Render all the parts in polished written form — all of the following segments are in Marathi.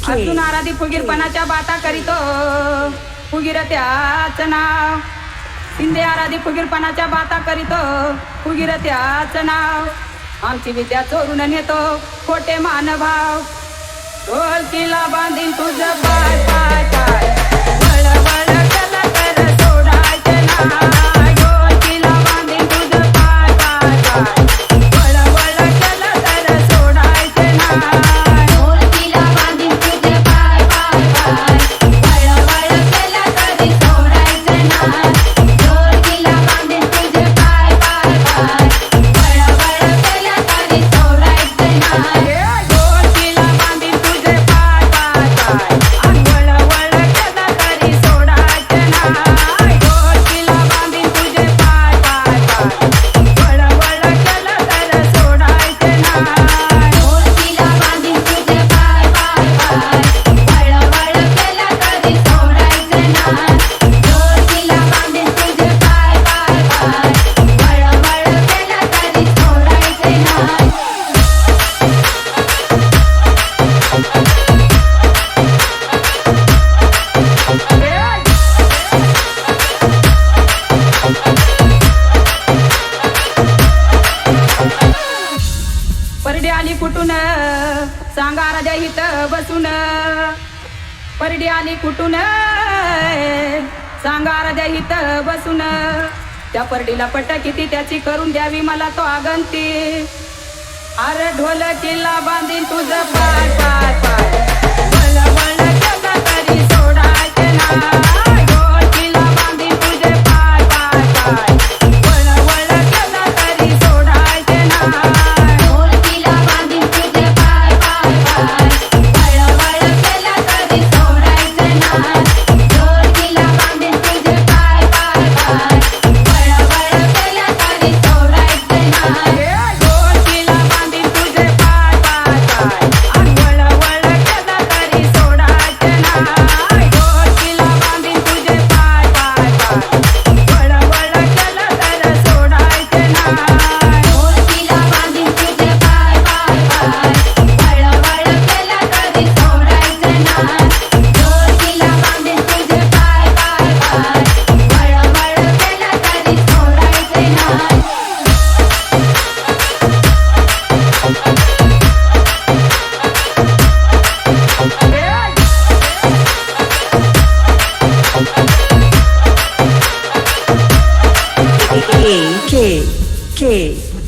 अर्जुन आराधी फुगीरपणाच्या बाता करीतो, फुगीर त्याच नाव. शिंदे आराधी फुगीरपणाच्या बाता करीतो, फुगीर त्याच नाव. आमची विद्या चोरून नेतो खोटे मानभाव. ढोलकीला बांधीन तुझं पाय पाय पाय, वळ वळ केलं तर सोडायचे नाही. ढोलकीला बांधीन तुझं पाय पाय पाय, वळ वळ केलं तर सोडायचे नाही. ढोलकीला बांधीन तुझे पाय पाय पाय, वळ वळ केलं तरी सोडायचं नाही. ढोलकीला बांधीन तुझे पाय पाय पाय, वळ वळ केलं तरी सोडायचं नाही. ढोलकीला बांधीन तुझे पाय पाय पाय, आणि वळ वळ केलं तरी सोडायचे नाही. ढोलकीला बांधीन तुझे पाय पाय पाय, वळ वळ केलं तर सोडायचे नाही. ढोलकीला बांधीन तुझे पाय पाय पाय, वळ वळ केलं तरी सोडायचं नाही. ढोलकीला बांधीन तुझे पाय पाय पाय, वळ वळ केलं तरी सोडायचं नाही. परडी आली कुठून सांगा राजा इथं बसून. परडी आली कुठून सांगा राजा इथं बसून. त्या परडीला पट किती त्याची करून द्यावी मला तो आगंती. अरे ढोलकीला बांधीन तुझं पाय पाय पाय, वळ वळ केलं तरी सोडायचे नाही. ढोलकीला बांधीन तुझे पाय पाय पाय, वळ वळ केलं तरी सोडायचे नाही. ढोलकीला बांधीन तुझे पाय पाय पाय, वळ वळ केलं तरी सोडायचं नाही. ढोलकीला बांधीन तुझे पाय पाय पाय, वळ वळ केलं तरी सोडायचं नाही. ढोलकीला बांधीन तुझे पाय पाय पाय, आणि वळ वळ केलं तरी सोडायचे नाही. ढोलकीला बांधीन तुझे पाय पाय पाय, वळ वळ केलं तर सोडायचे नाही. ढोलकीला बांधीन तुझे पाय पाय पाय, वळ वळ केलं तरी सोडायचं नाही. ढोलकीला बांधीन तुझे पाय पाय पाय, वळ वळ केलं तरी सोडायचं नाही.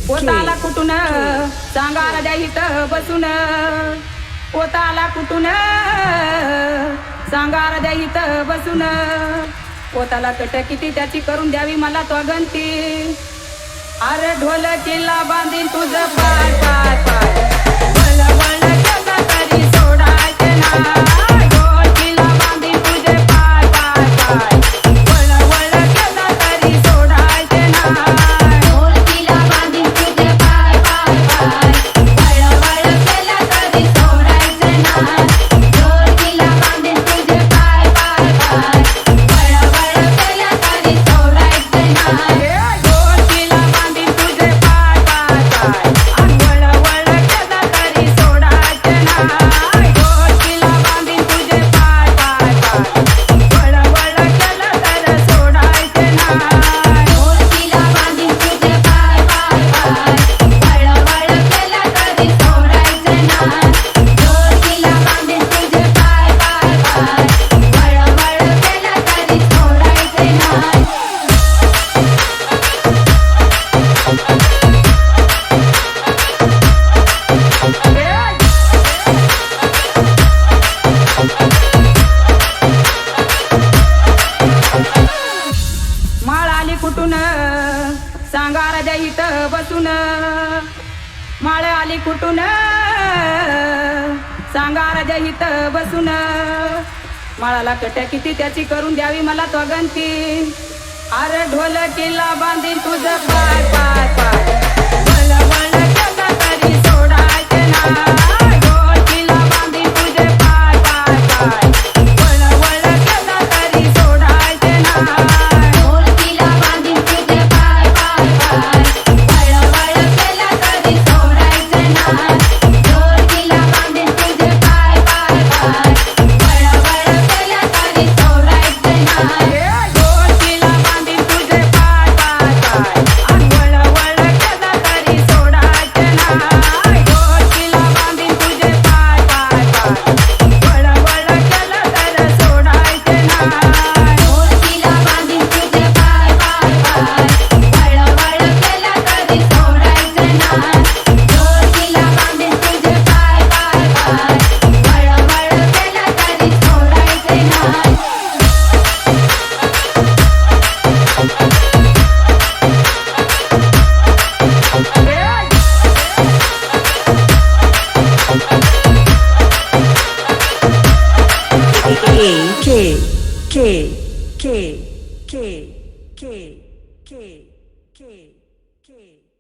पोताला कुठून सांगा राजा इथं बसून. पोताला कुठून सांगा राजा इथं बसून. पोताला कट किती त्याची करून द्यावी मला तो गंती. अरे ढोलकीला बांधीन तुझं पाय पाय पाय, वळ वळ केलं तरी सोडायचे नाही. ढोलकीला बांधीन तुझे पाय पाय पाय, वळ वळ केलं तरी सोडायचे नाही. ढोलकीला बांधीन तुझे पाय पाय पाय, वळ वळ केलं तरी सोडायचं नाही. ढोलकीला बांधीन तुझे पाय पाय पाय, वळ वळ केलं तरी सोडायचं नाही. ढोलकीला बांधीन तुझे पाय पाय पाय, आणि वळ वळ केलं तरी सोडायचे नाही. ढोलकीला बांधीन तुझे पाय पाय पाय, वळ वळ केलं तर सोडायचे नाही. ढोलकीला बांधीन तुझे पाय पाय पाय, वळ वळ केलं तरी सोडायचं नाही. ढोलकीला बांधीन तुझे पाय पाय पाय, वळ वळ केलं तरी सोडायचं नाही. माळ आली कुठून सांगा राजा इथं बसून. माळ आली कुठून सांगा राजा इथं बसून. माळाला कट किती त्याची करून द्यावी मला तो गंती. अरे ढोलकीला बांधीन तुझं पाय पाय पाय, वळ वळ केलं तरी सोडायचे नाही. ढोलकीला बांधीन तुझे पाय पाय पाय, वळ वळ केलं तरी सोडायचे नाही. ढोलकीला बांधीन तुझे पाय पाय पाय, वळ वळ केलं तरी सोडायचं नाही. ढोलकीला बांधीन तुझे पाय पाय पाय, K K K K K K K